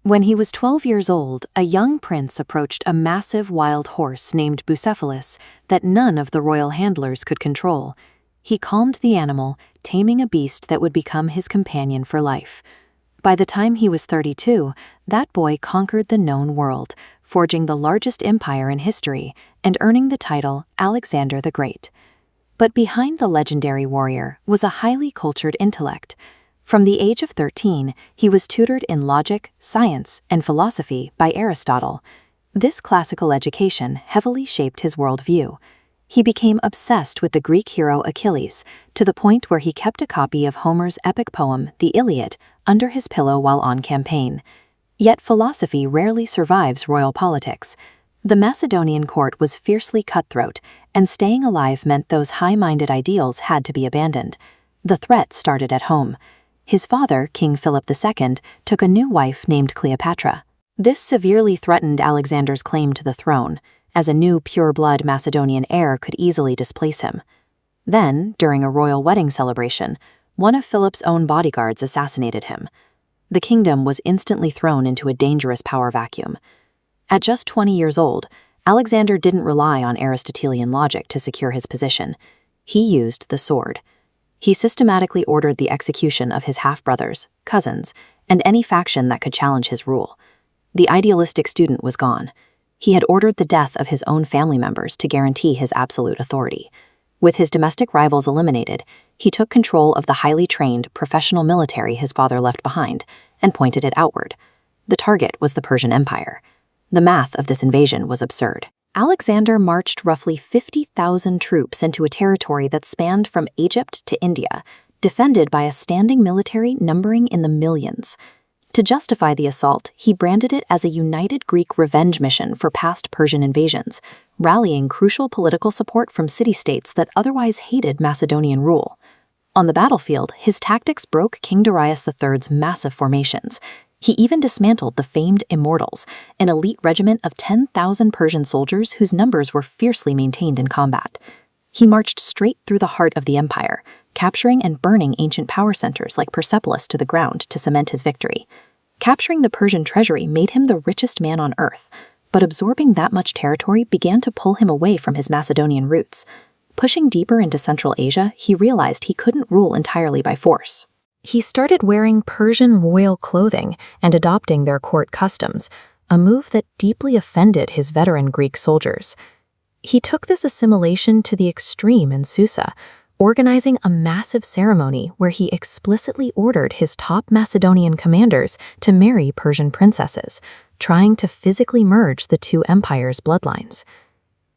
When he was 12 years old, a young prince approached a massive wild horse named Bucephalus that none of the royal handlers could control. He calmed the animal, taming a beast that would become his companion for life. By the time he was 32, that boy conquered the known world, forging the largest empire in history and earning the title Alexander the Great. But behind the legendary warrior was a highly cultured intellect. From the age of 13, he was tutored in logic, science, and philosophy by Aristotle. This classical education heavily shaped his worldview. He became obsessed with the Greek hero Achilles, to the point where he kept a copy of Homer's epic poem, the Iliad, under his pillow while on campaign. Yet philosophy rarely survives royal politics. The Macedonian court was fiercely cutthroat, and staying alive meant those high-minded ideals had to be abandoned. The threat started at home. His father, King Philip II, took a new wife named Cleopatra. This severely threatened Alexander's claim to the throne, as a new pure-blood Macedonian heir could easily displace him. Then, during a royal wedding celebration, one of Philip's own bodyguards assassinated him. The kingdom was instantly thrown into a dangerous power vacuum. At just 20 years old, Alexander didn't rely on Aristotelian logic to secure his position. He used the sword. He systematically ordered the execution of his half-brothers, cousins, and any faction that could challenge his rule. The idealistic student was gone. He had ordered the death of his own family members to guarantee his absolute authority. With his domestic rivals eliminated, he took control of the highly trained, professional military his father left behind and pointed it outward. The target was the Persian Empire. The math of this invasion was absurd. Alexander marched roughly 50,000 troops into a territory that spanned from Egypt to India, defended by a standing military numbering in the millions. To justify the assault, he branded it as a united Greek revenge mission for past Persian invasions, rallying crucial political support from city-states that otherwise hated Macedonian rule. On the battlefield, his tactics broke King Darius III's massive formations. He even dismantled the famed Immortals, an elite regiment of 10,000 Persian soldiers whose numbers were fiercely maintained in combat. He marched straight through the heart of the empire, capturing and burning ancient power centers like Persepolis to the ground to cement his victory. Capturing the Persian treasury made him the richest man on earth, but absorbing that much territory began to pull him away from his Macedonian roots. Pushing deeper into Central Asia, he realized he couldn't rule entirely by force. He started wearing Persian royal clothing and adopting their court customs, a move that deeply offended his veteran Greek soldiers. He took this assimilation to the extreme in Susa, organizing a massive ceremony where he explicitly ordered his top Macedonian commanders to marry Persian princesses, trying to physically merge the two empires' bloodlines.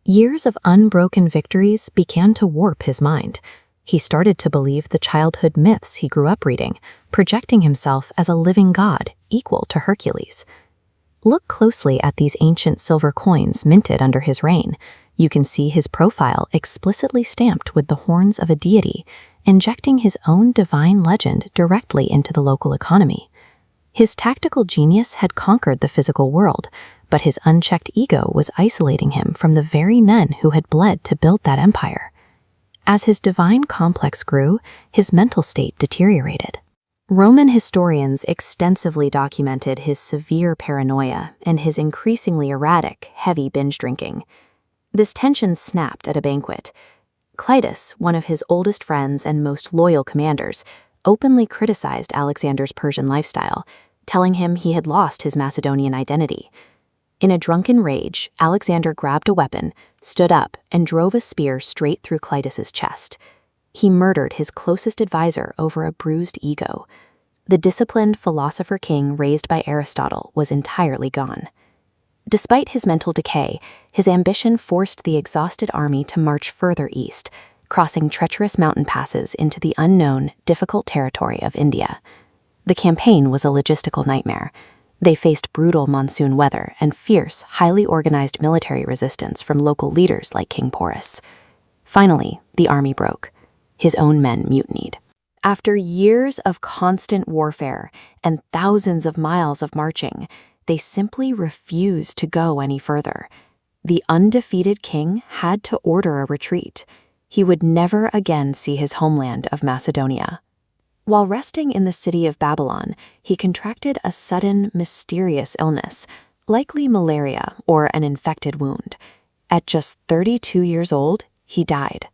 Years of unbroken victories began to warp his mind. He started to believe the childhood myths he grew up reading, projecting himself as a living god equal to Hercules. Look closely at these ancient silver coins minted under his reign. You can see his profile explicitly stamped with the horns of a deity, injecting his own divine legend directly into the local economy. His tactical genius had conquered the physical world, but his unchecked ego was isolating him from the very men who had bled to build that empire. As his divine complex grew, his mental state deteriorated. Roman historians extensively documented his severe paranoia and his increasingly erratic, heavy binge drinking. This tension snapped at a banquet. Clitus, one of his oldest friends and most loyal commanders, openly criticized Alexander's Persian lifestyle, telling him he had lost his Macedonian identity. In a drunken rage, Alexander grabbed a weapon, stood up, and drove a spear straight through Clitus's chest. He murdered his closest advisor over a bruised ego. The disciplined philosopher king raised by Aristotle was entirely gone. Despite his mental decay, his ambition forced the exhausted army to march further east, crossing treacherous mountain passes into the unknown, difficult territory of India. The campaign was a logistical nightmare. They faced brutal monsoon weather and fierce, highly organized military resistance from local leaders like King Porus. Finally, the army broke. His own men mutinied. After years of constant warfare and thousands of miles of marching, they simply refused to go any further. The undefeated king had to order a retreat. He would never again see his homeland of Macedonia. While resting in the city of Babylon, he contracted a sudden, mysterious illness, likely malaria or an infected wound. At just 32 years old, he died.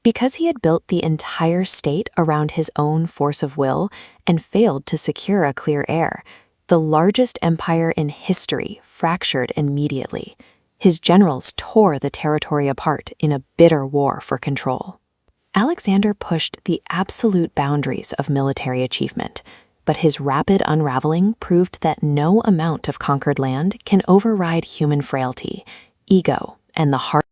Because he had built the entire state around his own force of will and failed to secure a clear heir, the largest empire in history fractured immediately. His generals tore the territory apart in a bitter war for control. Alexander pushed the absolute boundaries of military achievement, but his rapid unraveling proved that no amount of conquered land can override human frailty, ego, and the heart